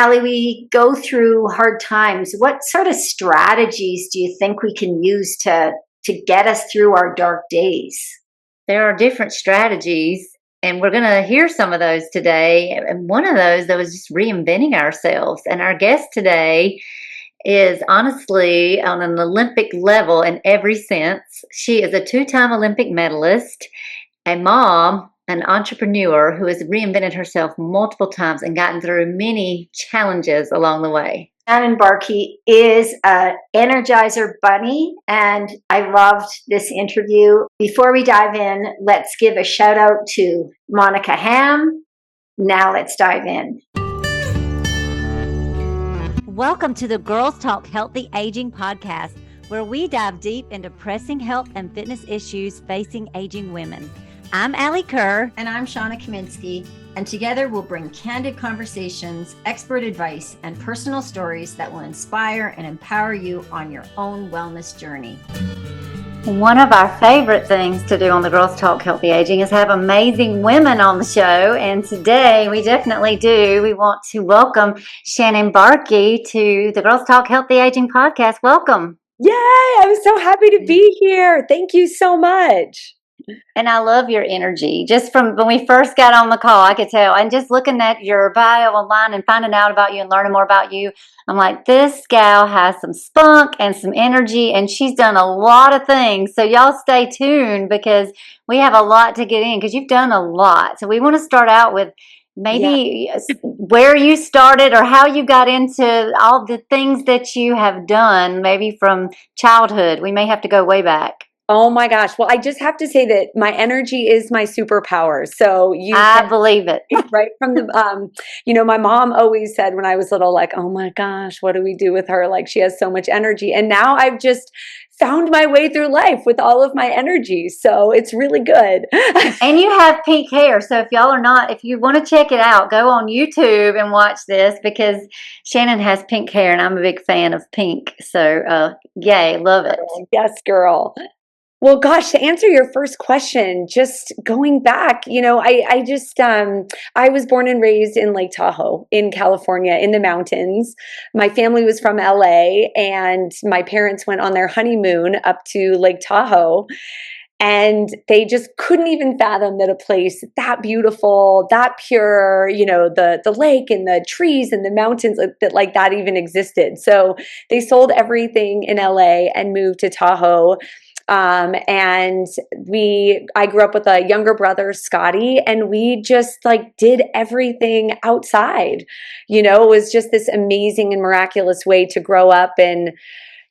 Alli, we go through hard times. What sort of strategies do you think we can use to get us through our dark days? There are different strategies, and we're going to hear some of those today. And one of those, though, is just reinventing ourselves. And our guest today is honestly on an Olympic level in every sense. She is a 2-time Olympic medalist, a mom, an entrepreneur who has reinvented herself multiple times and gotten through many challenges along the way. Shannon Bahrke is an Energizer bunny, and I loved this interview. Before we dive in, let's give a shout out to Monica Ham. Now let's dive in. Welcome to the Girls Talk Healthy Aging podcast, where we dive deep into pressing health and fitness issues facing aging women. I'm Alli Kerr. And I'm Shawna Kaminski. And together we'll bring candid conversations, expert advice, and personal stories that will inspire and empower you on your own wellness journey. One of our favorite things to do on the Girls Talk Healthy Aging is have amazing women on the show. And today we definitely do. We want to welcome Shannon Bahrke to the Girls Talk Healthy Aging podcast. Welcome. Yay! I'm so happy to be here. Thank you so much. And I love your energy. Just from when we first got on the call, I could tell. And just looking at your bio online and finding out about you and learning more about you, I'm like, this gal has some spunk and some energy, and she's done a lot of things. So y'all stay tuned because we have a lot to get in because you've done a lot. So we want to start out with maybe where you started or how you got into all the things that you have done, maybe from childhood. We may have to go way back. Oh my gosh. Well, I just have to say that my energy is my superpower. So I believe it. Right from the, my mom always said when I was little, like, oh my gosh, what do we do with her? Like, she has so much energy. And now I've just found my way through life with all of my energy. So it's really good. And you have pink hair. So if y'all are not, if you want to check it out, go on YouTube and watch this because Shannon has pink hair and I'm a big fan of pink. So yay, love it. Yes, girl. Well, gosh, to answer your first question, just going back, I was born and raised in Lake Tahoe in California in the mountains. My family was from LA and my parents went on their honeymoon up to Lake Tahoe. And they just couldn't even fathom that a place that beautiful, that pure, the lake and the trees and the mountains that even existed. So they sold everything in LA and moved to Tahoe. And I grew up with a younger brother, Scotty, and we just did everything outside. It was just this amazing and miraculous way to grow up and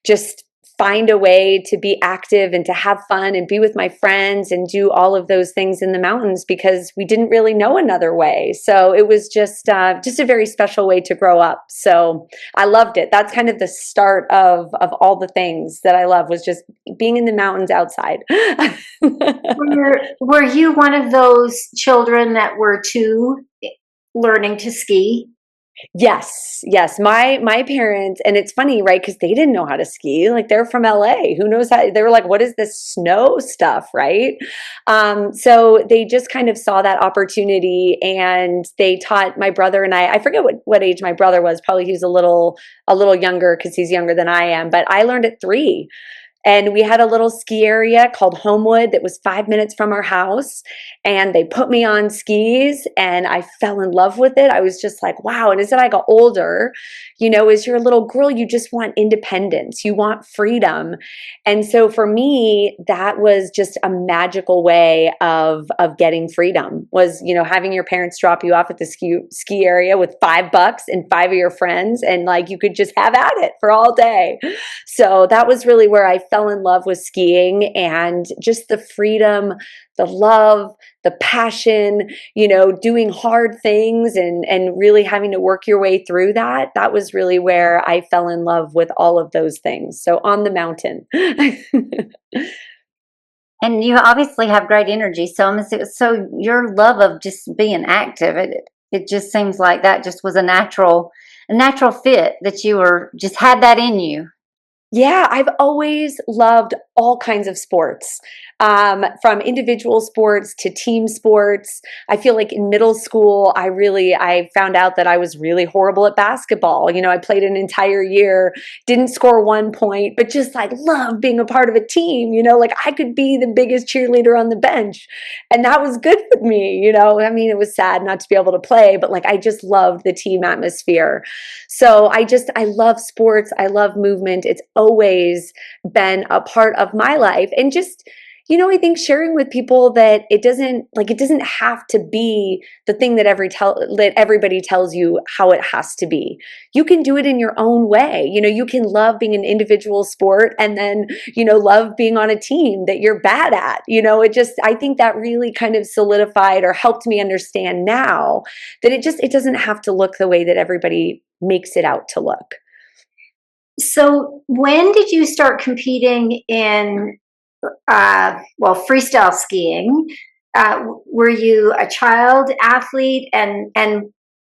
just find a way to be active and to have fun and be with my friends and do all of those things in the mountains because we didn't really know another way. So it was just a very special way to grow up. So I loved it. That's kind of the start of all the things that I love was just being in the mountains outside. Were you one of those children that were learning to ski? Yes. My parents, and it's funny, right? Because they didn't know how to ski. They're from LA. Who knows how? They were like, what is this snow stuff, right? So they just kind of saw that opportunity and they taught my brother and I forget what age my brother was. Probably he was a little younger because he's younger than I am, but I learned at 3. And we had a little ski area called Homewood that was 5 minutes from our house. And they put me on skis and I fell in love with it. I was just like, wow. And as I got older, as you're a little girl, you just want independence. You want freedom. And so for me, that was just a magical way of getting freedom was, having your parents drop you off at the ski area with $5 and 5 of your friends. And you could just have at it for all day. So that was really where I fell in love with skiing and just the freedom, the love, the passion, doing hard things and really having to work your way through that. That was really where I fell in love with all of those things. So on the mountain. And you obviously have great energy. So your love of just being active, it just seems like that just was a natural fit that you just had that in you. Yeah, I've always loved all kinds of sports, from individual sports to team sports. I feel like in middle school, I found out that I was really horrible at basketball. You know, I played an entire year, didn't score 1 point, but just like loved being a part of a team. You know, like I could be the biggest cheerleader on the bench, and that was good with me. You know, I mean, it was sad not to be able to play, but like I just loved the team atmosphere. So I love sports. I love movement. It's always been a part of my life. And just, you know, I think sharing with people that it doesn't have to be the thing that everybody tells you how it has to be. You can do it in your own way. You know, you can love being an individual sport and then, you know, love being on a team that you're bad at. You know, I think that really kind of solidified or helped me understand now that it doesn't have to look the way that everybody makes it out to look. So when did you start competing in freestyle skiing? Were you a child athlete? And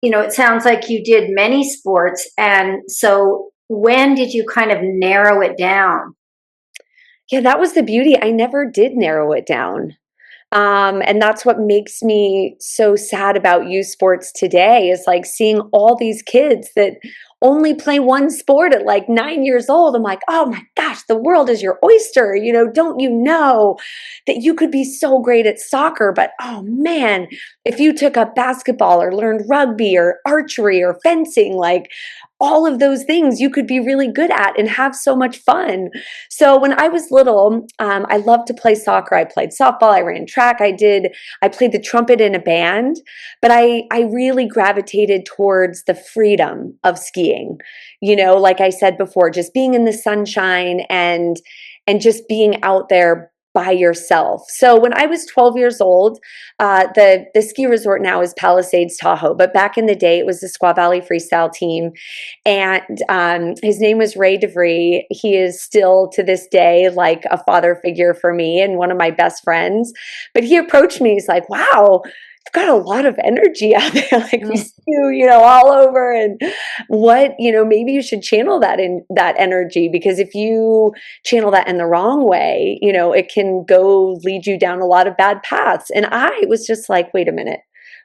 you know, it sounds like you did many sports. And so when did you kind of narrow it down? Yeah, that was the beauty. I never did narrow it down. And that's what makes me so sad about youth sports today, is like seeing all these kids that only play one sport at like 9 years old. I'm like, oh my gosh, the world is your oyster. You know, don't you know that you could be so great at soccer, but oh man, if you took up basketball or learned rugby or archery or fencing, like all of those things you could be really good at and have so much fun. So when I was little, I loved to play soccer. I played softball. I ran track. I played the trumpet in a band, but I really gravitated towards the freedom of skiing. You know, like I said before, just being in the sunshine and just being out there by yourself. So when I was 12 years old, the ski resort now is Palisades Tahoe, but back in the day it was the Squaw Valley Freestyle team, and his name was Ray DeVry. He is still to this day like a father figure for me and one of my best friends. But he approached me. He's like, "Wow, you've got a lot of energy out there. Like we see you, you know, all over. And maybe you should channel that energy, because if you channel that in the wrong way, you know, it can go lead you down a lot of bad paths." And I was just like, wait a minute.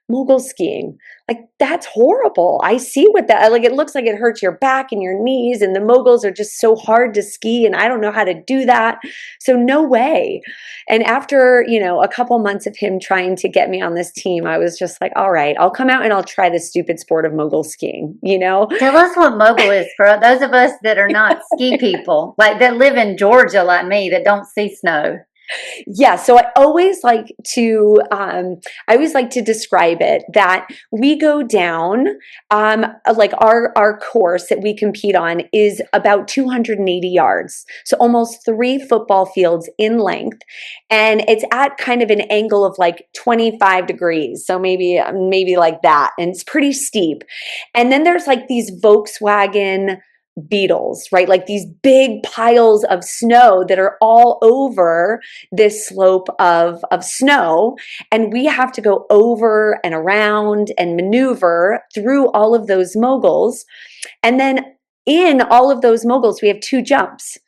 Mogul skiing, like that's horrible. I see what that, like, it looks like it hurts your back and your knees, and the moguls are just so hard to ski, and I don't know how to do that. So no way. And after, you know, a couple months of him trying to get me on this team, I was just like, all right, I'll come out and I'll try the stupid sport of mogul skiing, you know? Tell us what mogul is for those of us that are not ski people, like that live in Georgia like me, that don't see snow. Yeah, so I always like to describe it that we go down, like our course that we compete on is about 280 yards, so almost 3 football fields in length, and it's at kind of an angle of like 25 degrees, so maybe like that, and it's pretty steep. And then there's like these Volkswagen Beetles, right? Like these big piles of snow that are all over this slope of snow. And we have to go over and around and maneuver through all of those moguls. And then in all of those moguls, we have 2 jumps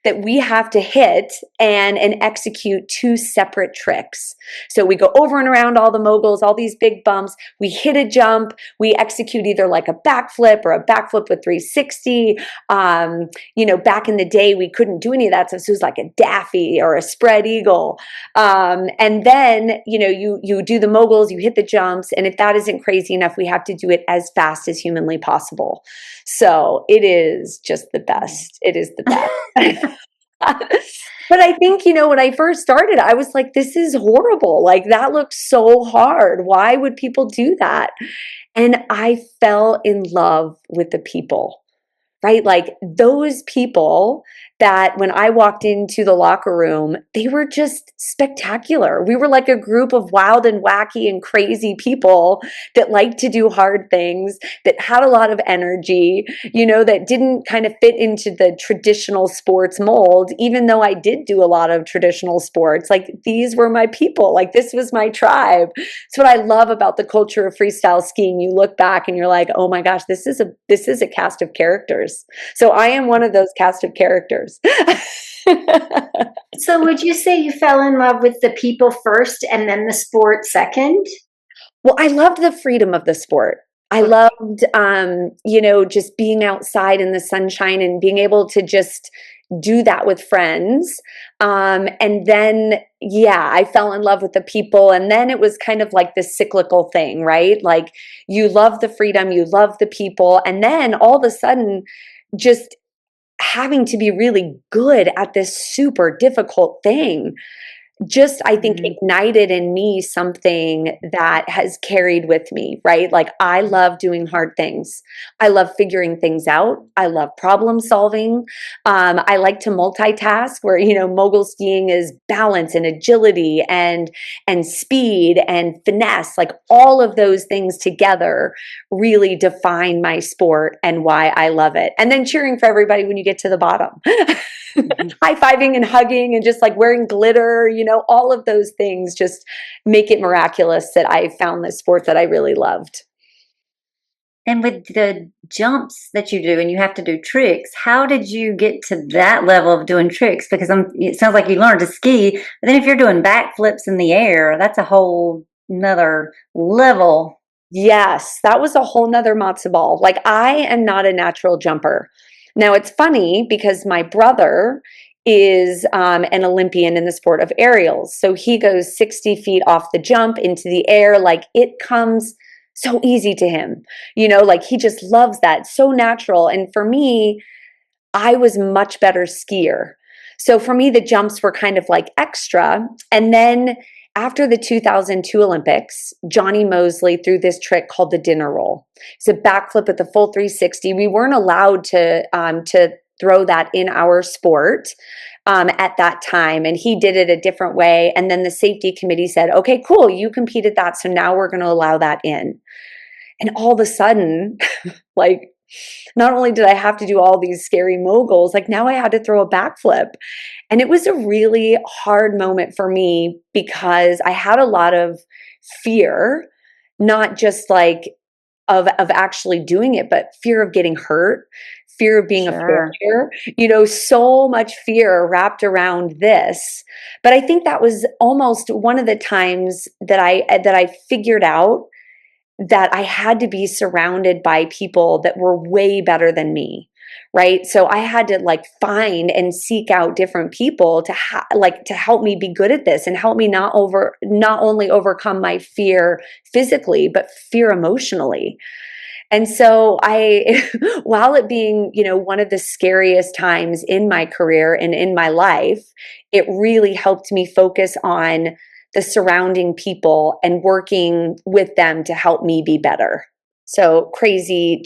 that we have to hit and execute 2 separate tricks. So we go over and around all the moguls, all these big bumps. We hit a jump. We execute either like a backflip or a backflip with 360. Back in the day, we couldn't do any of that. So it was like a daffy or a spread eagle. And then, you know, you do the moguls, you hit the jumps. And if that isn't crazy enough, we have to do it as fast as humanly possible. So it is just the best. It is the best. But I think, you know, when I first started, I was like, this is horrible. Like, that looks so hard. Why would people do that? And I fell in love with the people, right? Like those people that when I walked into the locker room, they were just spectacular. We were like a group of wild and wacky and crazy people that liked to do hard things, that had a lot of energy, you know, that didn't kind of fit into the traditional sports mold, even though I did do a lot of traditional sports. Like these were my people. Like this was my tribe. It's what I love about the culture of freestyle skiing. You look back and you're like, oh my gosh, this is a cast of characters. So I am one of those cast of characters. years. So would you say you fell in love with the people first and then the sport second? Well, I loved the freedom of the sport. I loved, just being outside in the sunshine and being able to just do that with friends. And then, I fell in love with the people. And then it was kind of like this cyclical thing, right? Like you love the freedom, you love the people. And then all of a sudden, just having to be really good at this super difficult thing just, I think, ignited in me something that has carried with me, right? Like I love doing hard things. I love figuring things out. I love problem solving. I like to multitask where, mogul skiing is balance and agility and speed and finesse, like all of those things together really define my sport and why I love it. And then cheering for everybody when you get to the bottom. High-fiving and hugging and just like wearing glitter, all of those things just make it miraculous that I found this sport that I really loved. And with the jumps that you do and you have to do tricks, how did you get to that level of doing tricks? Because it sounds like you learned to ski, but then if you're doing backflips in the air, that's a whole nother level. Yes, that was a whole nother matzo ball. Like I am not a natural jumper. Now it's funny because my brother is an Olympian in the sport of aerials. So he goes 60 feet off the jump into the air. Like it comes so easy to him, like he just loves that. So natural. And for me, I was much better skier. So for me, the jumps were kind of like extra. And then after the 2002 Olympics, Johnny Mosley threw this trick called the dinner roll. It's a backflip with the full 360. We weren't allowed to throw that in our sport at that time, and he did it a different way. And then the safety committee said, "Okay, cool, you competed that, so now we're going to allow that in." And all of a sudden, like, not only did I have to do all these scary moguls, like now I had to throw a backflip. And it was a really hard moment for me because I had a lot of fear, not just like of actually doing it, but fear of getting hurt, fear of being a failure, so much fear wrapped around this. But I think that was almost one of the times that I figured out that I had to be surrounded by people that were way better than me, right? So I had to like find and seek out different people to to help me be good at this and help me not only overcome my fear physically, but fear emotionally. And so while it being, one of the scariest times in my career and in my life, it really helped me focus on the surrounding people and working with them to help me be better. So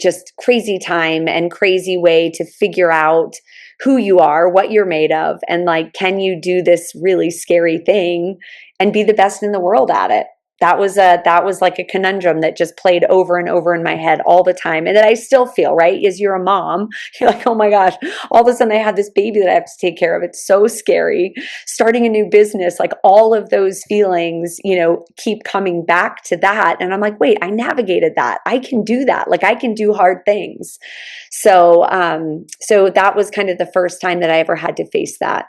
just crazy time and crazy way to figure out who you are, what you're made of, and like, can you do this really scary thing and be the best in the world at it? That was like a conundrum that just played over and over in my head all the time. And that I still feel, right? As you're a mom, you're like, oh my gosh, all of a sudden I have this baby that I have to take care of. It's so scary. Starting a new business, like all of those feelings, keep coming back to that. And I'm like, wait, I navigated that. I can do that. Like I can do hard things. So that was kind of the first time that I ever had to face that.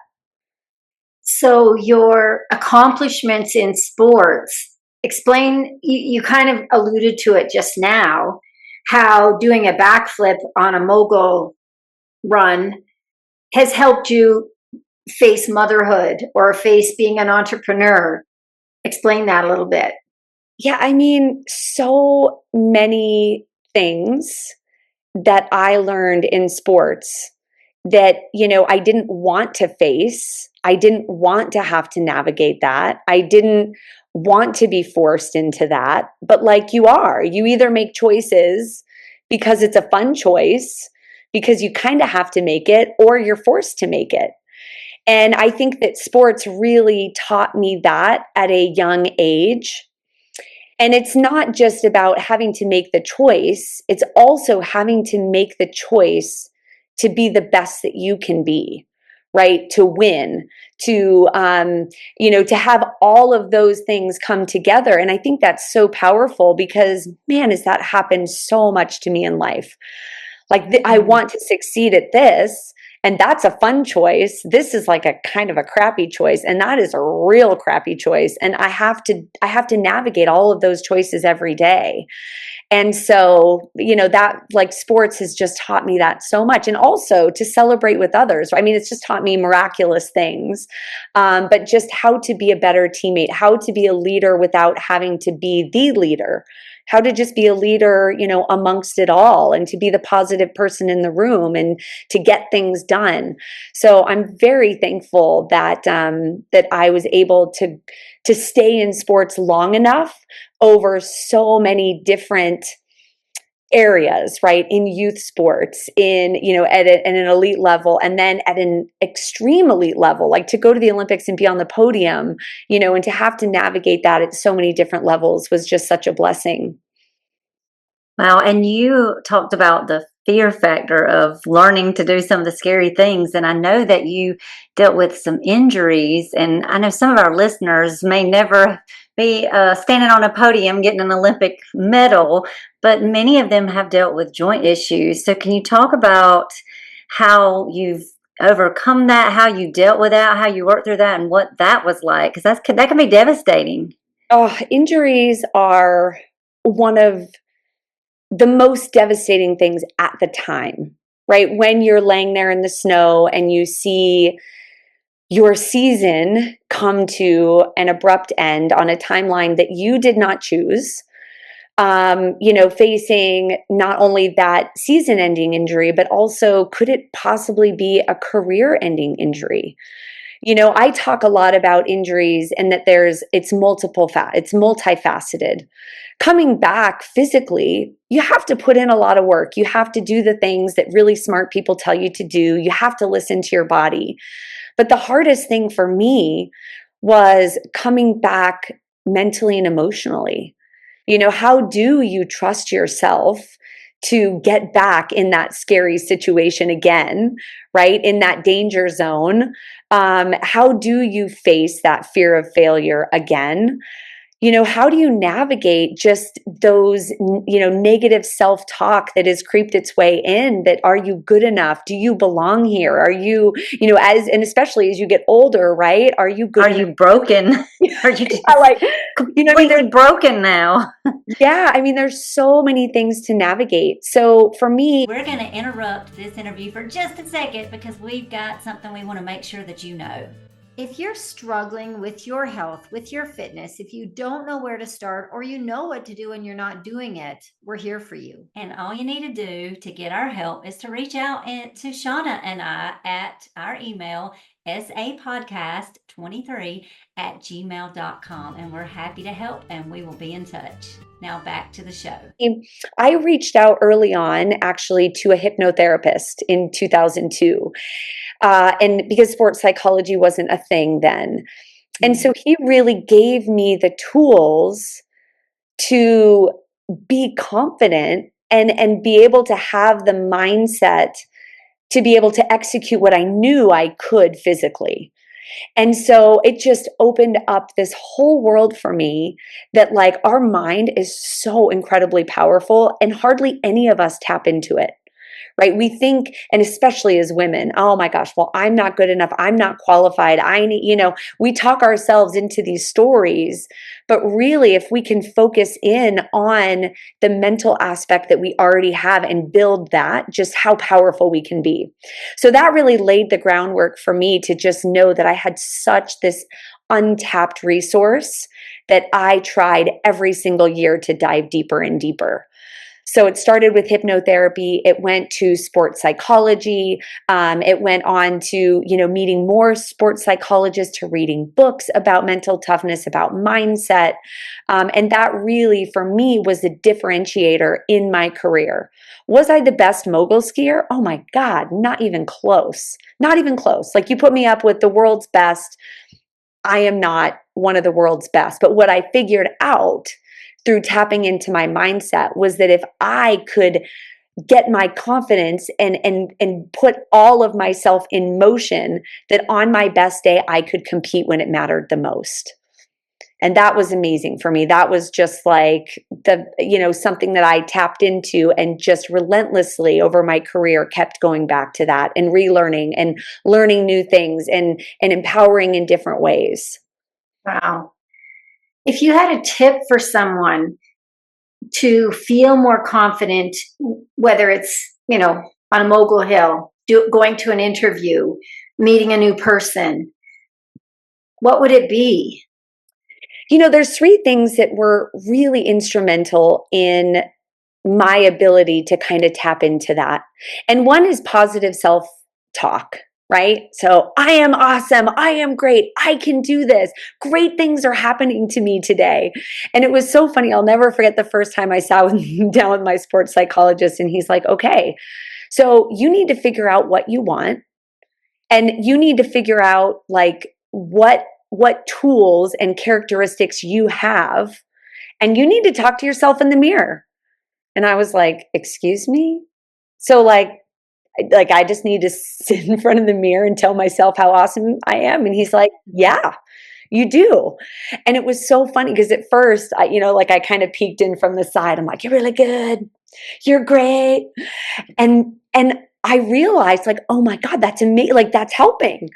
So your accomplishments in sports, explain, you kind of alluded to it just now, how doing a backflip on a mogul run has helped you face motherhood or face being an entrepreneur. Explain that a little bit. Yeah, I mean, so many things that I learned in sports that, I didn't want to face. I didn't want to have to navigate that. I didn't want to be forced into that. But like you either make choices because it's a fun choice, because you kind of have to make it, or you're forced to make it. And I think that sports really taught me that at a young age. And it's not just about having to make the choice, it's also having to make the choice to be the best that you can be, right? To win, to have all of those things come together. And I think that's so powerful because, man, has that happened so much to me in life. Like I want to succeed at this. And that's a fun choice. This is like a kind of a crappy choice. And that is a real crappy choice. And I have to navigate all of those choices every day. And so, that like sports has just taught me that so much. And also to celebrate with others. I mean, it's just taught me miraculous things, but just how to be a better teammate, how to be a leader without having to be the leader, how to just be a leader, amongst it all, and to be the positive person in the room and to get things done. So I'm very thankful that that I was able to stay in sports long enough over so many different areas, right? In youth sports, at an elite level, and then at an extreme elite level, like to go to the Olympics and be on the podium, and to have to navigate that at so many different levels was just such a blessing. Wow. And you talked about the fear factor of learning to do some of the scary things. And I know that you dealt with some injuries. And I know some of our listeners may never be standing on a podium getting an Olympic medal, but many of them have dealt with joint issues. So can you talk about how you've overcome that, how you dealt with that, how you worked through that, and what that was like? Because that can be devastating. Oh, injuries are one of the most devastating things at the time, right? When you're laying there in the snow and you see your season come to an abrupt end on a timeline that you did not choose, facing not only that season ending injury, but also could it possibly be a career ending injury? I talk a lot about injuries and that it's multifaceted. Coming back physically, you have to put in a lot of work. You have to do the things that really smart people tell you to do. You have to listen to your body. But the hardest thing for me was coming back mentally and emotionally. How do you trust yourself to get back in that scary situation again, right? In that danger zone? How do you face that fear of failure again? How do you navigate just those, negative self-talk that has creeped its way in, that are you good enough? Do you belong here? Are you, and especially as you get older, right? Are you good? Are you broken? Are you just completely broken now? Yeah, I mean, there's so many things to navigate. So for me, we're going to interrupt this interview for just a second because we've got something we want to make sure that you know. If you're struggling with your health, with your fitness, if you don't know where to start or you know what to do and you're not doing it, we're here for you. And all you need to do to get our help is to reach out to Shawna and I at our email, sapodcast23@gmail.com. And we're happy to help and we will be in touch. Now back to the show. I reached out early on actually to a hypnotherapist in 2002. And because sports psychology wasn't a thing then. And so he really gave me the tools to be confident and be able to have the mindset to be able to execute what I knew I could physically. And so it just opened up this whole world for me that like our mind is so incredibly powerful and hardly any of us tap into it. Right? We think, and especially as women, oh my gosh, well, I'm not good enough. I'm not qualified. I need, we talk ourselves into these stories, but really if we can focus in on the mental aspect that we already have and build that, just how powerful we can be. So that really laid the groundwork for me to just know that I had such this untapped resource that I tried every single year to dive deeper and deeper. So it started with hypnotherapy. It went to sports psychology. It went on to, meeting more sports psychologists, to reading books about mental toughness, about mindset. And that really, for me, was the differentiator in my career. Was I the best mogul skier? Oh my God, not even close. Not even close. Like you put me up with the world's best. I am not one of the world's best. But what I figured out through tapping into my mindset was that if I could get my confidence and put all of myself in motion, that on my best day, I could compete when it mattered the most. And that was amazing for me. That was just like something that I tapped into and just relentlessly over my career kept going back to that and relearning and learning new things and empowering in different ways. Wow. If you had a tip for someone to feel more confident, whether it's, on a mogul hill, going to an interview, meeting a new person, what would it be? There's 3 things that were really instrumental in my ability to kind of tap into that. And one is positive self-talk, right? So I am awesome. I am great. I can do this. Great things are happening to me today. And it was so funny. I'll never forget the first time I sat down with my sports psychologist, and he's like, okay, so you need to figure out what you want, and you need to figure out like what tools and characteristics you have, and you need to talk to yourself in the mirror. And I was like, excuse me? So like I just need to sit in front of the mirror and tell myself how awesome I am. And he's like, yeah, you do. And it was so funny because at first, I kind of peeked in from the side. I'm like, you're really good. You're great. And I realized like, oh my God, that's amazing. Like that's helping.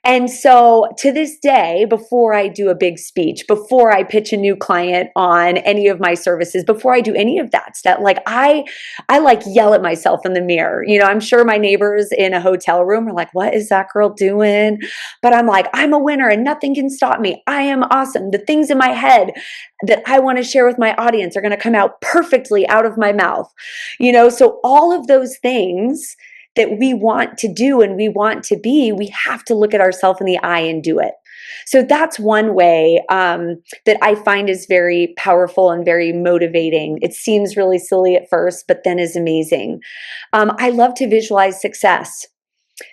And so to this day, before I do a big speech, before I pitch a new client on any of my services, before I do any of that stuff, like I like yell at myself in the mirror. I'm sure my neighbors in a hotel room are like, what is that girl doing? But I'm like, I'm a winner and nothing can stop me. I am awesome. The things in my head that I want to share with my audience are going to come out perfectly out of my mouth. So all of those things that we want to do and we want to be, we have to look at ourselves in the eye and do it. So that's one way that I find is very powerful and very motivating. It seems really silly at first, but then is amazing. I love to visualize success.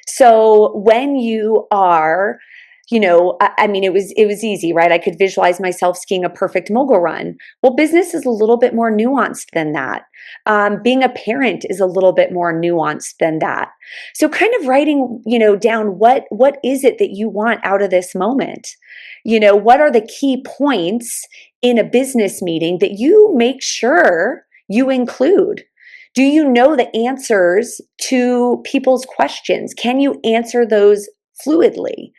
So when you are, it was easy, right? I could visualize myself skiing a perfect mogul run. Well, business is a little bit more nuanced than that. Being a parent is a little bit more nuanced than that. So kind of writing, down what is it that you want out of this moment? What are the key points in a business meeting that you make sure you include? Do you know the answers to people's questions? Can you answer those fluidly?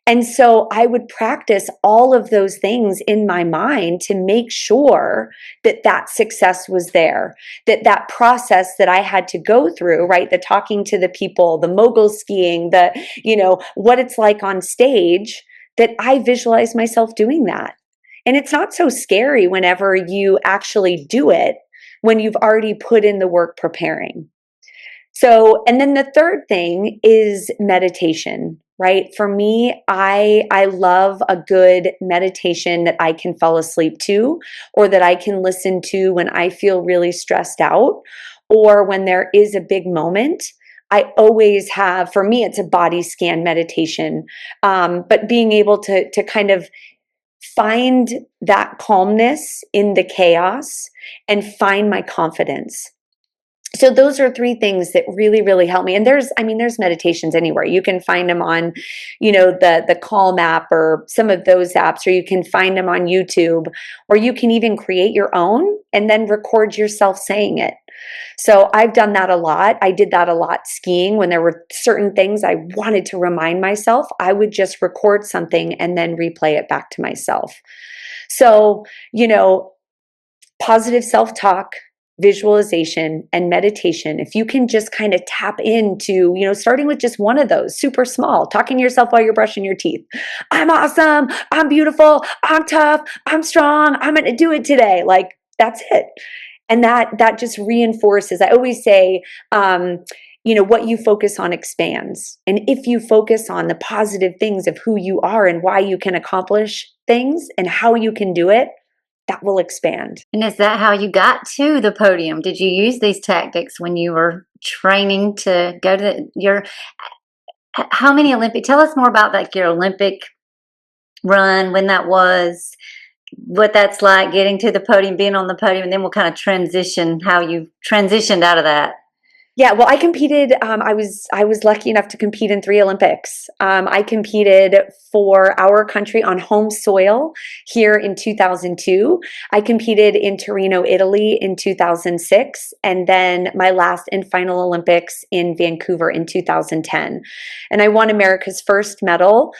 And so I would practice all of those things in my mind to make sure that success was there, that process that I had to go through, right? The talking to the people, the mogul skiing, what it's like on stage, that I visualize myself doing that. And it's not so scary whenever you actually do it, when you've already put in the work preparing. So, and then the third thing is meditation, right? For me, I love a good meditation that I can fall asleep to, or that I can listen to when I feel really stressed out, or when there is a big moment. I always have, for me, it's a body scan meditation, but being able to kind of find that calmness in the chaos and find my confidence. So those are 3 things that really, really help me. And there's meditations anywhere. You can find them on, the Calm app or some of those apps, or you can find them on YouTube, or you can even create your own and then record yourself saying it. So I've done that a lot. I did that a lot skiing. When there were certain things I wanted to remind myself, I would just record something and then replay it back to myself. So, positive self-talk, visualization, and meditation, if you can just kind of tap into, starting with just one of those, super small, talking to yourself while you're brushing your teeth. I'm awesome. I'm beautiful. I'm tough. I'm strong. I'm going to do it today. Like, that's it. And that just reinforces, I always say, what you focus on expands. And if you focus on the positive things of who you are and why you can accomplish things and how you can do it, that will expand. And is that how you got to the podium? Did you use these tactics when you were training to go to how many tell us more about like your Olympic run, when that was, what that's like, getting to the podium, being on the podium, and then we'll kind of transition how you transitioned out of that. Yeah, well, I competed. I was lucky enough to compete in 3 Olympics. I competed for our country on home soil here in 2002. I competed in Torino, Italy in 2006, and then my last and final Olympics in Vancouver in 2010. And I won America's first medal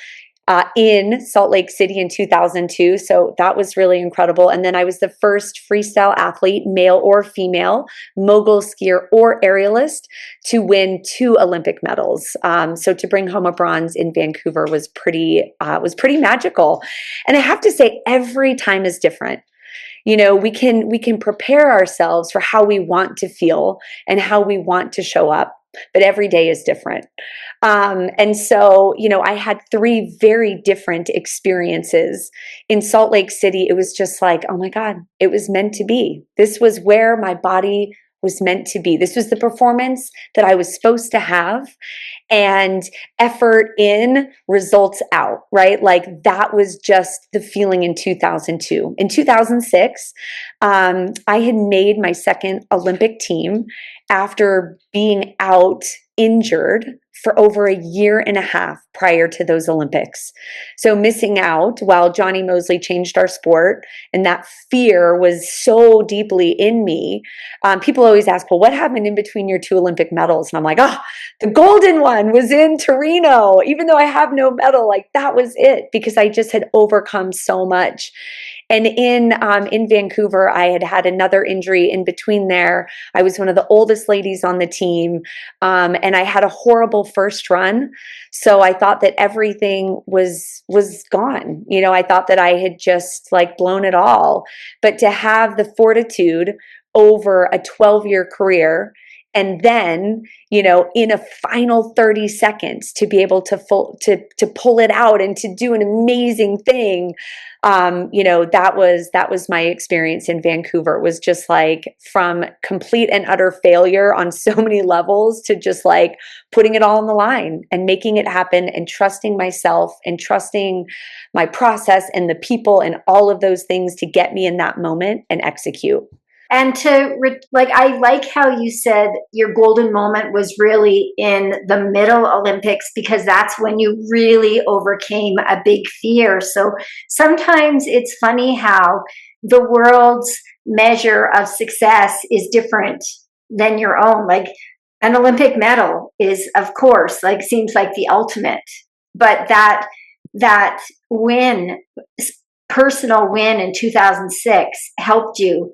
in Salt Lake City in 2002. So that was really incredible. And then I was the first freestyle athlete, male or female, mogul skier or aerialist, to win 2 Olympic medals. So to bring home a bronze in Vancouver was pretty magical. And I have to say, every time is different. You know, we can prepare ourselves for how we want to feel and how we want to show up, but every day is different. And so, you know, I had 3 very different experiences. In Salt Lake City, it was just like, oh my God, it was meant to be. This was where my body was meant to be. This was the performance that I was supposed to have. And effort in, results out, right? Like that was just the feeling in 2002. In 2006, I had made my second Olympic team after being out injured for over 1.5 years prior to those Olympics. So missing out while Johnny Mosley changed our sport, and that fear was so deeply in me. People always ask, well, what happened in between your 2 Olympic medals? And I'm like, oh, the golden one was in Torino. Even though I have no medal, like that was it, because I just had overcome so much. And in Vancouver, I had had another injury in between there. I was one of the oldest ladies on the team, and I had a horrible first run. So I thought that everything was gone. You know, I thought that I had just like blown it all. But to have the fortitude over a 12-year career, and then, you know, in a final 30 seconds to be able to pull it out and to do an amazing thing, you know, that was my experience in Vancouver. It was just like from complete and utter failure on so many levels to just like putting it all on the line and making it happen and trusting myself and trusting my process and the people and all of those things to get me in that moment and execute. And I like how you said your golden moment was really in the middle Olympics, because that's when you really overcame a big fear. So sometimes it's funny how the world's measure of success is different than your own. Like an Olympic medal is, of course, like seems like the ultimate, but that win, personal win in 2006 helped you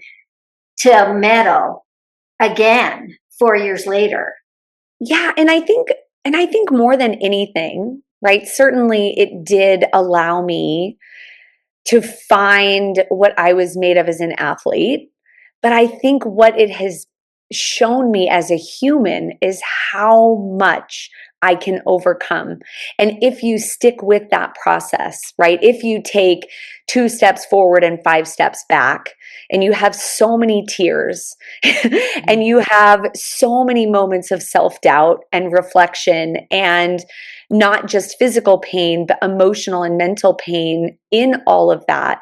to medal again 4 years later. Yeah, and I think more than anything, right? Certainly it did allow me to find what I was made of as an athlete, but I think what it has shown me as a human is how much I can overcome. And if you stick with that process, right? If you take 2 steps forward and 5 steps back, and you have so many tears and you have so many moments of self-doubt and reflection and not just physical pain, but emotional and mental pain in all of that,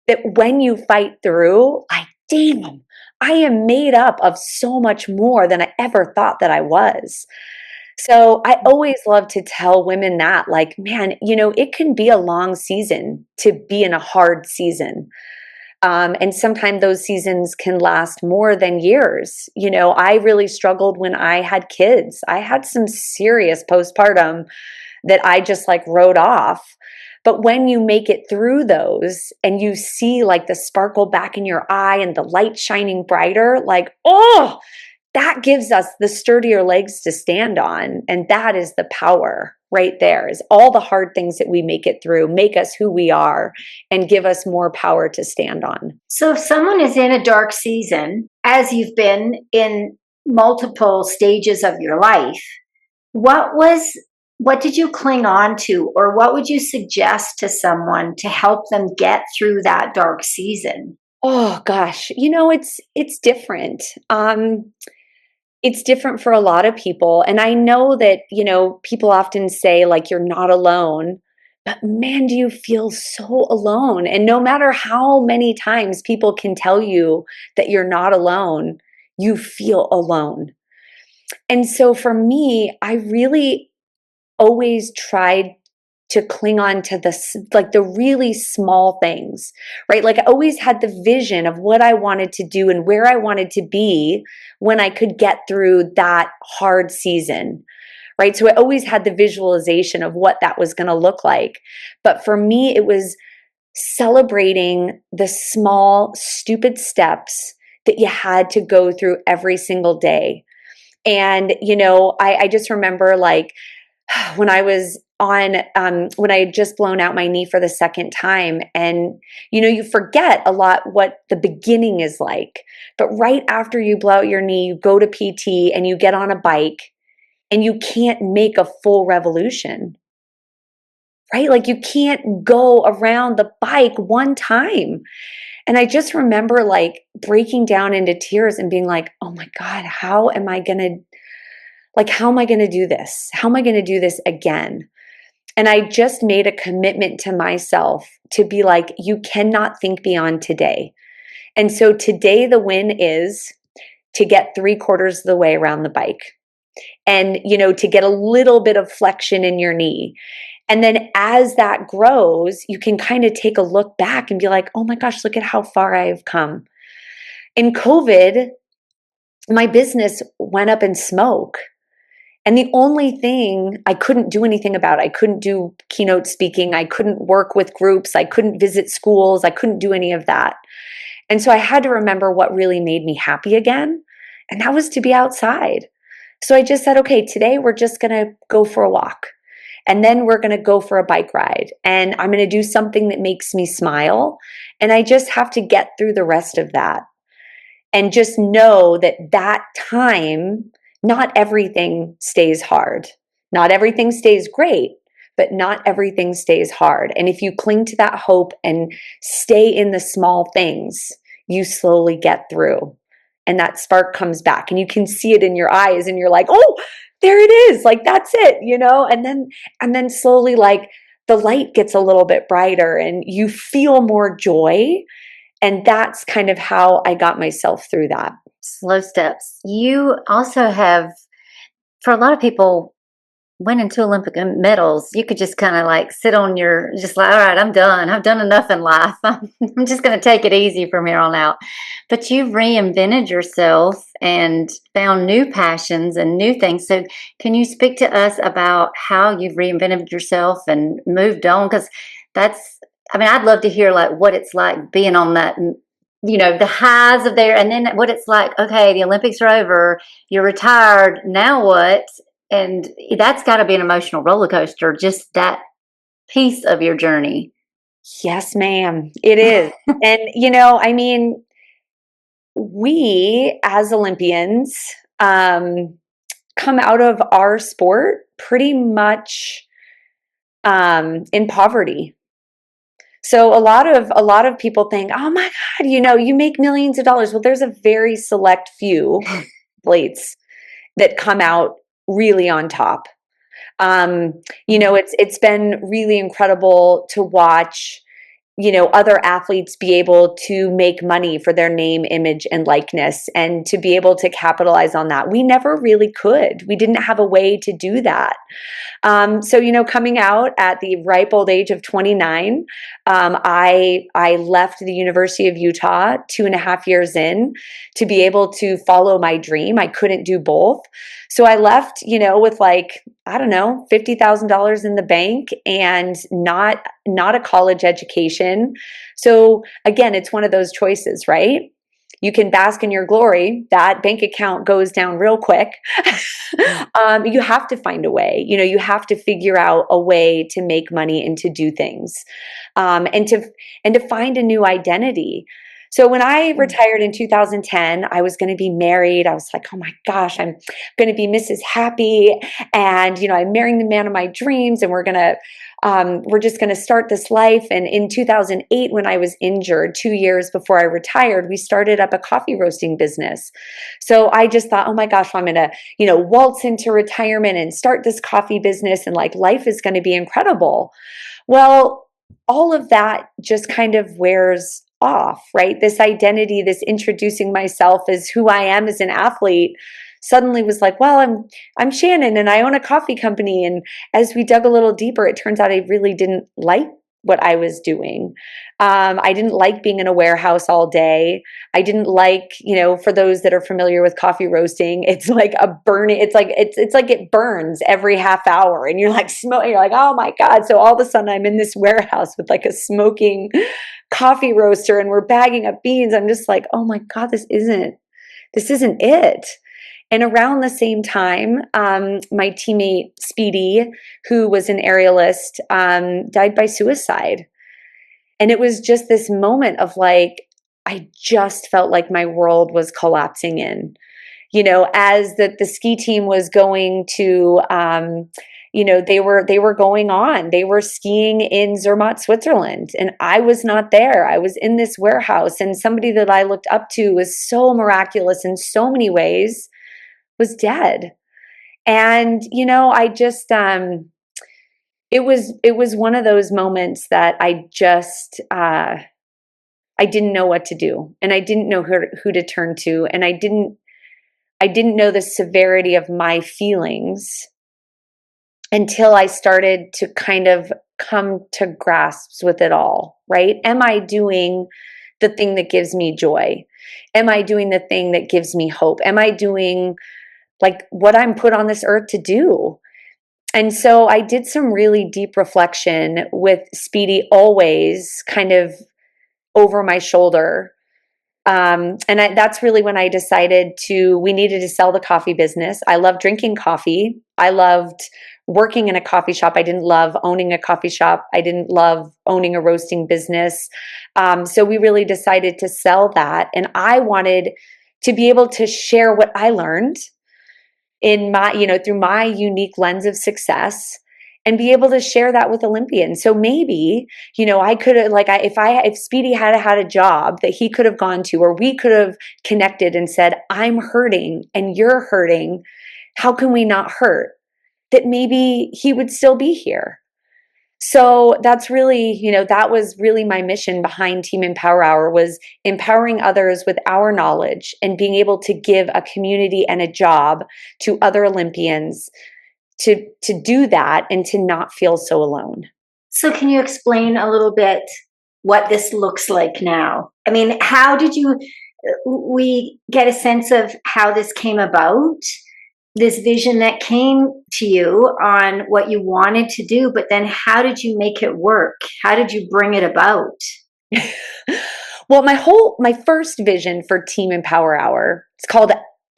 that when you fight through, like, damn, I am made up of so much more than I ever thought that I was. So I always love to tell women that, like, man, you know, it can be a long season to be in a hard season. And sometimes those seasons can last more than years. You know, I really struggled when I had kids. I had some serious postpartum that I just like wrote off. But when you make it through those and you see like the sparkle back in your eye and the light shining brighter, like, oh, that gives us the sturdier legs to stand on. And that is the power right there, is all the hard things that we make it through, make us who we are and give us more power to stand on. So if someone is in a dark season, as you've been in multiple stages of your life, what did you cling on to, or what would you suggest to someone to help them get through that dark season? Oh gosh, you know, it's different. It's different for a lot of people. And I know that, you know, people often say like, you're not alone, but man, do you feel so alone. And no matter how many times people can tell you that you're not alone, you feel alone. And so for me, I really always tried to cling on to the really small things, right? Like I always had the vision of what I wanted to do and where I wanted to be when I could get through that hard season, right? So I always had the visualization of what that was going to look like. But for me, it was celebrating the small, stupid steps that you had to go through every single day. And, I just remember like when I was when I had just blown out my knee for the second time, and, you forget a lot what the beginning is like. But right after you blow out your knee, you go to PT and you get on a bike and you can't make a full revolution, right? Like you can't go around the bike one time. And I just remember like breaking down into tears and being like, oh my God, how am I going to do this? How am I going to do this again? And I just made a commitment to myself to be like, you cannot think beyond today. And so today the win is to get 3/4 of the way around the bike and, to get a little bit of flexion in your knee. And then as that grows, you can kind of take a look back and be like, oh my gosh, look at how far I've come. In COVID, my business went up in smoke. And the only thing I couldn't do anything about, I couldn't do keynote speaking. I couldn't work with groups. I couldn't visit schools. I couldn't do any of that. And so I had to remember what really made me happy again. And that was to be outside. So I just said, okay, today we're just going to go for a walk. And then we're going to go for a bike ride. And I'm going to do something that makes me smile. And I just have to get through the rest of that. And just know that time, not everything stays hard. Not everything stays great, but not everything stays hard. And if you cling to that hope and stay in the small things, you slowly get through. And that spark comes back and you can see it in your eyes and you're like, oh, there it is. Like, that's it, and then slowly like the light gets a little bit brighter and you feel more joy. And that's kind of how I got myself through that. Slow steps. You also have, for a lot of people, winning 2 Olympic medals, you could just kind of like sit on just like, all right, I'm done. I've done enough in life. I'm just going to take it easy from here on out. But you've reinvented yourself and found new passions and new things. So can you speak to us about how you've reinvented yourself and moved on? Because I'd love to hear like what it's like being on that, the highs of there, and then what it's like, okay, the Olympics are over, you're retired, now what? And that's got to be an emotional roller coaster, just that piece of your journey. Yes, ma'am, it is. And, we as Olympians come out of our sport pretty much in poverty. So a lot of people think, oh my God, you make millions of dollars. Well, there's a very select few athletes that come out really on top. It's been really incredible to watch, other athletes be able to make money for their name, image, and likeness, and to be able to capitalize on that. We never really could. We didn't have a way to do that. So, coming out at the ripe old age of 29, I left the University of Utah 2.5 years in to be able to follow my dream. I couldn't do both. So I left, with like, I don't know, $50,000 in the bank and not a college education. So again, it's one of those choices, right? You can bask in your glory. That bank account goes down real quick. You have to find a way. You have to figure out a way to make money and to do things, and to find a new identity. So when I retired in 2010, I was going to be married. I was like, oh my gosh, I'm going to be Mrs. Happy. And, I'm marrying the man of my dreams, and we're just going to start this life. And in 2008, when I was injured, 2 years before I retired, we started up a coffee roasting business. So I just thought, oh my gosh, I'm going to, waltz into retirement and start this coffee business. And like, life is going to be incredible. Well, all of that just kind of wears off, right? This identity, this introducing myself as who I am as an athlete suddenly was like, well, I'm Shannon and I own a coffee company. And as we dug a little deeper, it turns out I really didn't like what I was doing. I didn't like being in a warehouse all day. I didn't like, for those that are familiar with coffee roasting, it's like a burning, it's like it burns every half hour and you're like smoking, you're like, oh my God. So all of a sudden I'm in this warehouse with like a smoking coffee roaster and we're bagging up beans. I'm just like, oh my God, this isn't it. And around the same time, my teammate Speedy, who was an aerialist, died by suicide. And it was just this moment of like, I just felt like my world was collapsing in, as the ski team was going to, they were going on, they were skiing in Zermatt, Switzerland. And I was not there. I was in this warehouse, and somebody that I looked up to was so miraculous in so many ways was dead. And, I just, it was one of those moments that I just, I didn't know what to do, and I didn't know who to turn to. And I didn't know the severity of my feelings until I started to kind of come to grasps with it all, right? Am I doing the thing that gives me joy? Am I doing the thing that gives me hope? Am I doing like what I'm put on this earth to do? And so I did some really deep reflection with Speedy always kind of over my shoulder. That's really when I decided we needed to sell the coffee business. I loved drinking coffee. I loved working in a coffee shop. I didn't love owning a coffee shop. I didn't love owning a roasting business. So we really decided to sell that. And I wanted to be able to share what I learned in my, through my unique lens of success, and be able to share that with Olympians. So maybe, I could have, if Speedy had a job that he could have gone to, or we could have connected and said, I'm hurting and you're hurting, how can we not hurt? That maybe he would still be here. So that's really, that was really my mission behind Team Empower Hour, was empowering others with our knowledge and being able to give a community and a job to other Olympians to do that and to not feel so alone. So can you explain a little bit what this looks like now? I mean, how did we get a sense of how this came about? This vision that came to you on what you wanted to do, but then how did you make it work? How did you bring it about? Well, my first vision for Team Empower Hour, it's called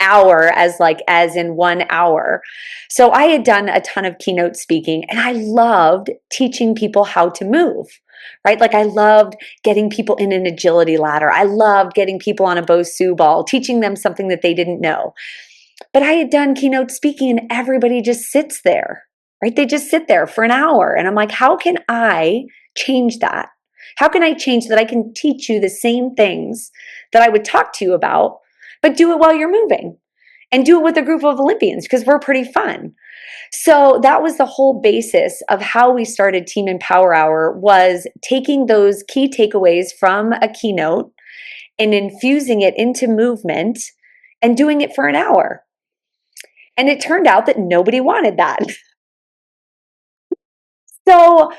hour as in 1 hour. So I had done a ton of keynote speaking, and I loved teaching people how to move, right? Like I loved getting people in an agility ladder. I loved getting people on a Bosu ball, teaching them something that they didn't know. But I had done keynote speaking and everybody just sits there, right? They just sit there for an hour. And I'm like, how can I change that? How can I change that? I can teach you the same things that I would talk to you about, but do it while you're moving, and do it with a group of Olympians, because we're pretty fun. So that was the whole basis of how we started Team Empower Hour, was taking those key takeaways from a keynote and infusing it into movement and doing it for an hour. And it turned out that nobody wanted that. So,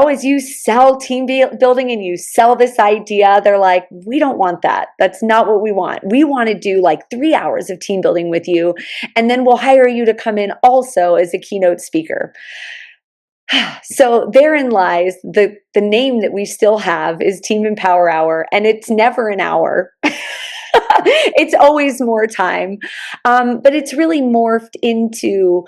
as you sell team building and you sell this idea, they're like, we don't want that. That's not what we want. We want to do like 3 hours of team building with you, and then we'll hire you to come in also as a keynote speaker. So therein lies the name that we still have is Team Empower Hour, and it's never an hour. It's always more time. But it's really morphed into,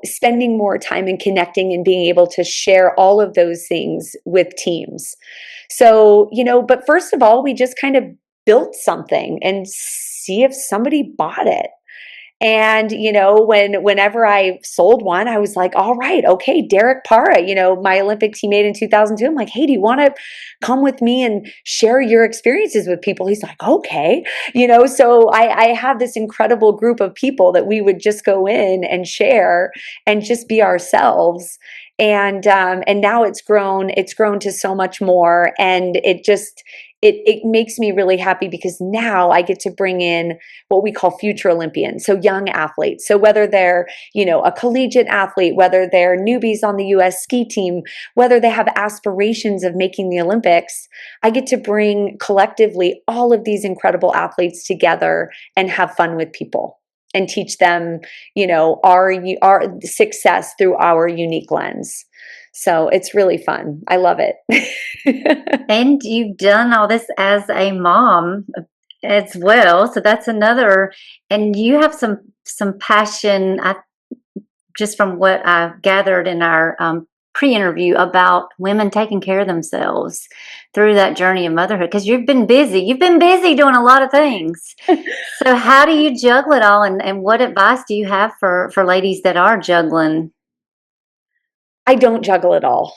spending more time and connecting and being able to share all of those things with teams. So, but first of all, we just kind of built something and see if somebody bought it. And, whenever I sold one, I was like, all right, okay, Derek Para, my Olympic teammate in 2002, I'm like, hey, do you want to come with me and share your experiences with people? He's like, okay, so I have this incredible group of people that we would just go in and share and just be ourselves. And now it's grown to so much more. And it makes me really happy because now I get to bring in what we call future Olympians, so young athletes. So whether they're, a collegiate athlete, whether they're newbies on the US ski team, whether they have aspirations of making the Olympics, I get to bring collectively all of these incredible athletes together and have fun with people and teach them, our success through our unique lens. So it's really fun. I love it. And you've done all this as a mom as well. So that's another, and you have some passion, just from what I've gathered in our pre-interview, about women taking care of themselves through that journey of motherhood, because you've been busy doing a lot of things. So how do you juggle it all, and what advice do you have for ladies that are juggling? I don't juggle it all.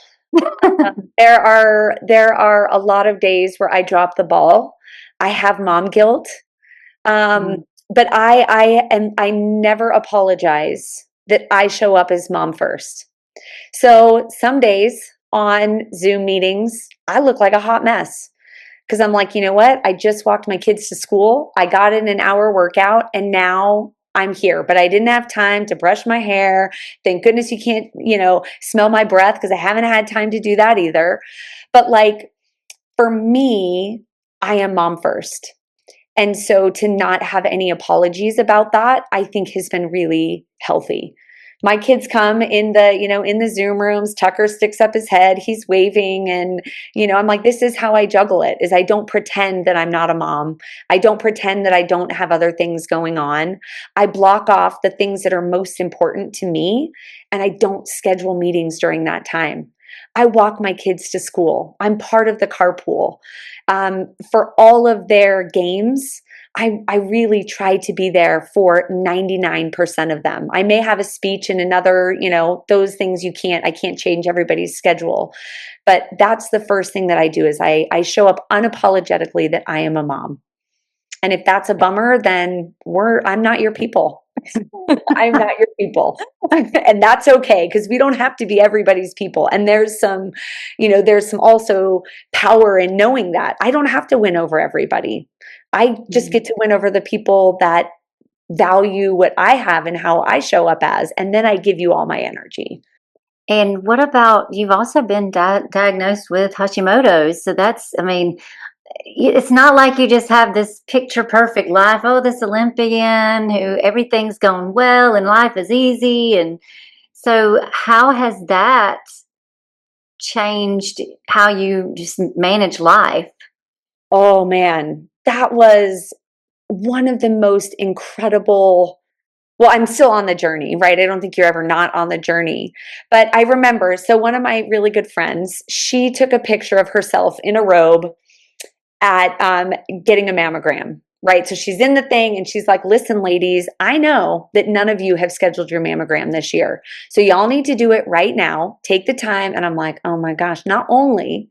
There are a lot of days where I drop the ball. I have mom guilt. But I never apologize that I show up as mom first. So some days on Zoom meetings, I look like a hot mess because I'm like, you know what? I just walked my kids to school. I got in an hour workout and now I'm here, but I didn't have time to brush my hair. Thank goodness you can't, smell my breath because I haven't had time to do that either. But like for me, I am mom first. And so to not have any apologies about that, I think has been really healthy. My kids come in the Zoom rooms, Tucker sticks up his head, he's waving, and, I'm like, this is how I juggle it, is I don't pretend that I'm not a mom. I don't pretend that I don't have other things going on. I block off the things that are most important to me, and I don't schedule meetings during that time. I walk my kids to school. I'm part of the carpool. For all of their games, I really try to be there for 99% of them. I may have a speech and another, those things I can't change everybody's schedule. But that's the first thing that I do is I show up unapologetically that I am a mom. And if that's a bummer, then I'm not your people. I'm not your people. And that's okay, because we don't have to be everybody's people. And there's some also power in knowing that I don't have to win over everybody. I just get to win over the people that value what I have and how I show up as, and then I give you all my energy. And what about, you've also been diagnosed with Hashimoto's. So it's not like you just have this picture perfect life. Oh, this Olympian who everything's going well and life is easy. And so how has that changed how you just manage life? Oh man, that was one of the most incredible. Well, I'm still on the journey, right? I don't think you're ever not on the journey. But I remember, so one of my really good friends, she took a picture of herself in a robe at getting a mammogram, right? So she's in the thing and she's like, listen, ladies, I know that none of you have scheduled your mammogram this year. So y'all need to do it right now. Take the time. And I'm like, oh my gosh, not only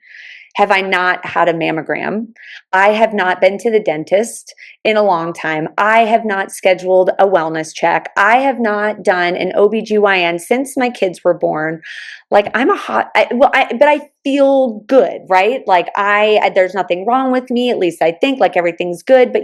have I not had a mammogram, I have not been to the dentist in a long time. I have not scheduled a wellness check. I have not done an OBGYN since my kids were born. Like but I feel good, right? Like there's nothing wrong with me. At least I think like everything's good, but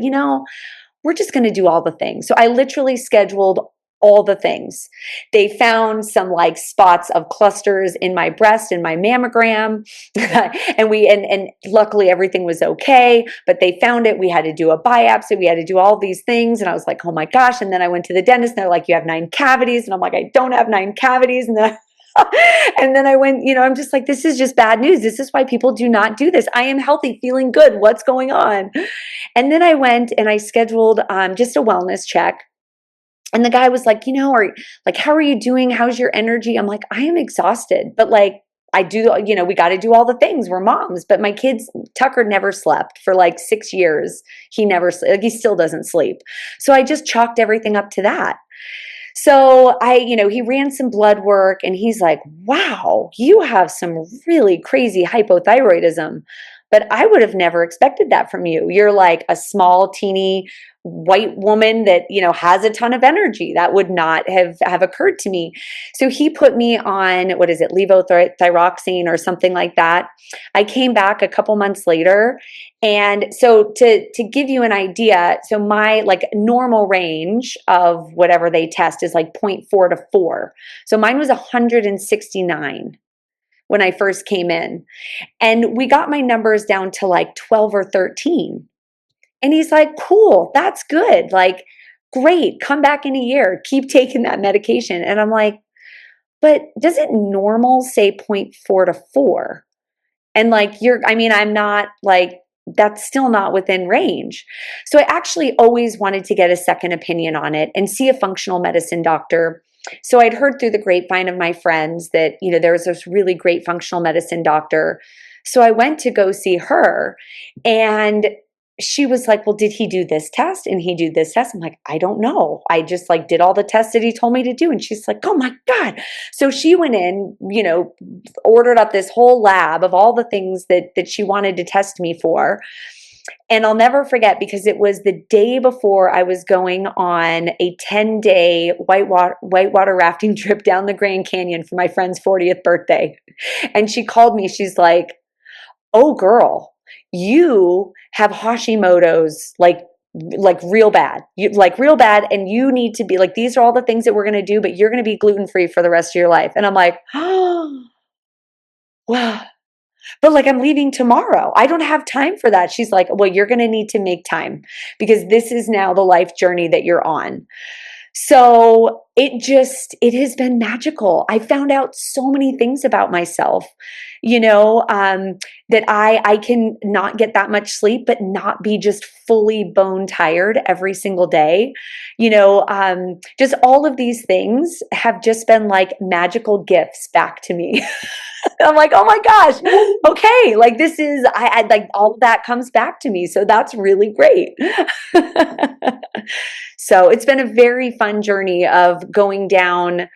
we're just going to do all the things. So I literally scheduled all the things. They found some like spots of clusters in my breast in my mammogram. and luckily everything was okay, but they found it. We had to do a biopsy. We had to do all these things. And I was like, oh my gosh. And then I went to the dentist and they're like, you have 9 cavities. And I'm like, I don't have 9 cavities. And then and then I went, I'm just like, this is just bad news. This is why people do not do this. I am healthy, feeling good. What's going on? And then I went and I scheduled just a wellness check. And the guy was like, how are you doing? How's your energy? I'm like, I am exhausted, but like, I do, we got to do all the things. We're moms, but my kids, Tucker never slept for like 6 years. He he still doesn't sleep. So I just chalked everything up to that. So he ran some blood work and he's like, wow, you have some really crazy hypothyroidism, but I would have never expected that from you. You're like a small, teeny white woman that, has a ton of energy. That would not have occurred to me. So he put me on, what is it, levothyroxine or something like that. I came back a couple months later. And so to give you an idea, so my like normal range of whatever they test is like 0.4 to 4. So mine was 169 when I first came in. And we got my numbers down to like 12 or 13. And he's like, cool, that's good. Like, great, come back in a year, keep taking that medication. And I'm like, but doesn't normal say 0.4 to 4? And like, I'm not like, that's still not within range. So I actually always wanted to get a second opinion on it and see a functional medicine doctor. So I'd heard through the grapevine of my friends that, there was this really great functional medicine doctor. So I went to go see her, and she was like, well, did he do this test? And he do this test? I'm like, I don't know. I just like did all the tests that he told me to do. And she's like, oh my God. So she went in, ordered up this whole lab of all the things that she wanted to test me for. And I'll never forget, because it was the day before I was going on a 10-day whitewater rafting trip down the Grand Canyon for my friend's 40th birthday. And she called me. She's like, oh girl, you have Hashimoto's like real bad. Real bad, and you need to be like, these are all the things that we're going to do, but you're going to be gluten-free for the rest of your life. And I'm like, oh, wow. But like, I'm leaving tomorrow. I don't have time for that. She's like, well, you're going to need to make time, because this is now the life journey that you're on. So it has been magical. I found out so many things about myself, that I can not get that much sleep, but not be just fully bone tired every single day. Just all of these things have just been like magical gifts back to me. I'm like, oh my gosh, okay. Like I like all of that comes back to me. So that's really great. So it's been a very fun journey of going down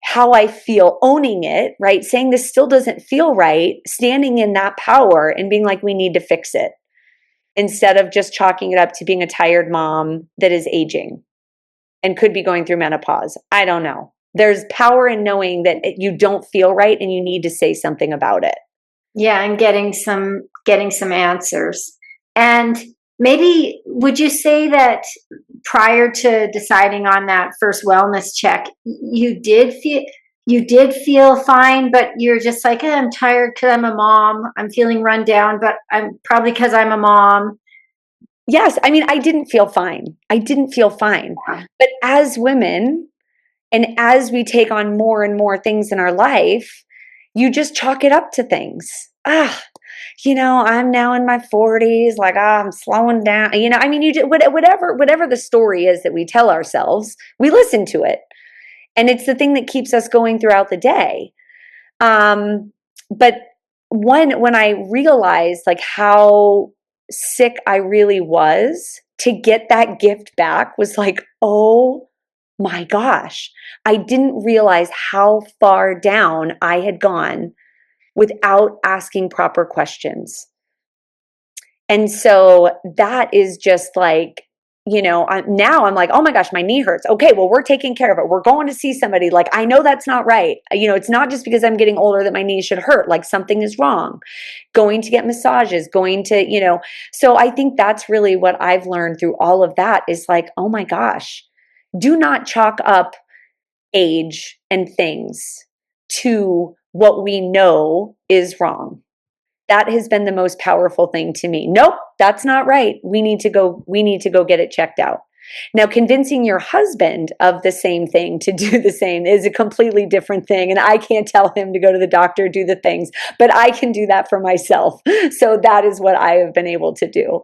how I feel, owning it, right? Saying this still doesn't feel right, standing in that power and being like, we need to fix it, instead of just chalking it up to being a tired mom that is aging and could be going through menopause. I don't know. There's power in knowing that you don't feel right and you need to say something about it. Yeah, and getting some answers. And maybe would you say that prior to deciding on that first wellness check, you did feel fine, but you're just like, I'm tired because I'm a mom. I'm feeling run down, but I'm probably because I'm a mom. Yes, I didn't feel fine. But as women, and as we take on more and more things in our life, you just chalk it up to things. I'm now in my 40s, like, I'm slowing down. You do whatever the story is that we tell ourselves, we listen to it. And it's the thing that keeps us going throughout the day. But when I realized like how sick I really was, to get that gift back was like, oh my gosh, I didn't realize how far down I had gone without asking proper questions. And so that is just like, now I'm like, oh my gosh, my knee hurts. Okay, well, we're taking care of it. We're going to see somebody. Like, I know that's not right. It's not just because I'm getting older that my knees should hurt. Like, something is wrong. Going to get massages, so I think that's really what I've learned through all of that is like, oh my gosh, do not chalk up age and things to what we know is wrong. That has been the most powerful thing to me. Nope, that's not right. We need to go get it checked out. Now, convincing your husband of the same thing to do the same is a completely different thing. And I can't tell him to go to the doctor, do the things, but I can do that for myself. So that is what I have been able to do.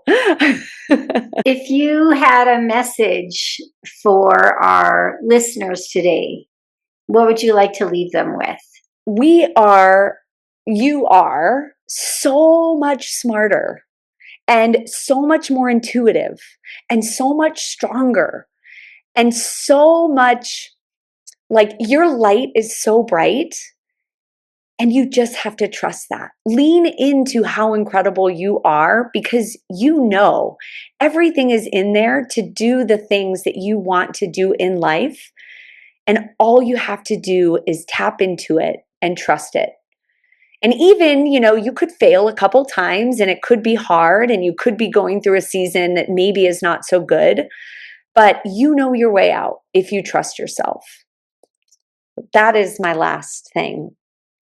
If you had a message for our listeners today, what would you like to leave them with? You are so much smarter and so much more intuitive and so much stronger and so much like your light is so bright And you just have to trust that. Lean into how incredible you are, because you know everything is in there to do the things that you want to do in life. And all you have to do is tap into it and trust it. And even, you could fail a couple times and it could be hard and you could be going through a season that maybe is not so good, but you know your way out if you trust yourself. That is my last thing.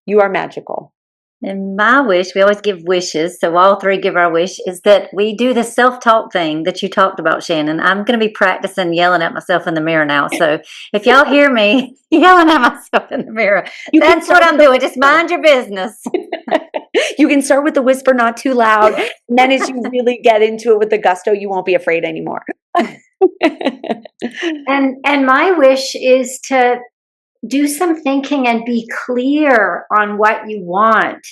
You are magical. And my wish, we always give wishes, so all three give our wish, is that we do the self-talk thing that you talked about, Shannon. I'm going to be practicing yelling at myself in the mirror now. So if y'all hear me yelling at myself in the mirror, that's what I'm doing. Just mind your business. You can start with the whisper, not too loud. And then as you really get into it with the gusto, you won't be afraid anymore. And my wish is to do some thinking and be clear on what you want.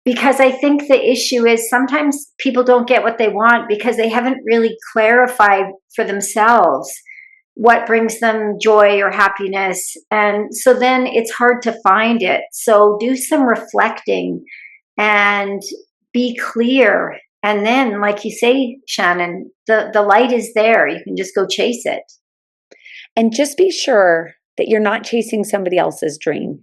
Because I think the issue is sometimes people don't get what they want because they haven't really clarified for themselves what brings them joy or happiness. And so then it's hard to find it. So do some reflecting and be clear. And then, like you say, Shannon, the light is there. You can just go chase it. And just be sure that you're not chasing somebody else's dream.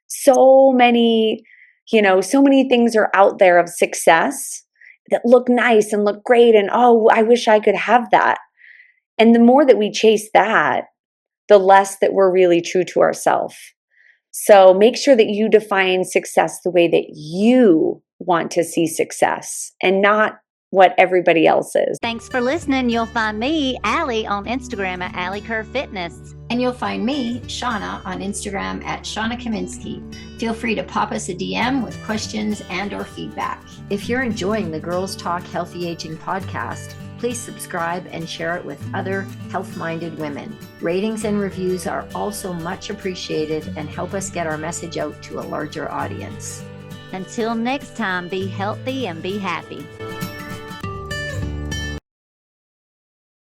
So many things are out there of success that look nice and look great. And, oh, I wish I could have that. And the more that we chase that, the less that we're really true to ourselves. So make sure that you define success the way that you want to see success and not what everybody else is. Thanks for listening. You'll find me, Alli, on Instagram at Alli Kerr Fitness. And you'll find me, Shawna, on Instagram at Shawna Kaminski. Feel free to pop us a DM with questions and or feedback. If you're enjoying the Girls Talk Healthy Aging podcast, please subscribe and share it with other health-minded women. Ratings and reviews are also much appreciated and help us get our message out to a larger audience. Until next time, be healthy and be happy.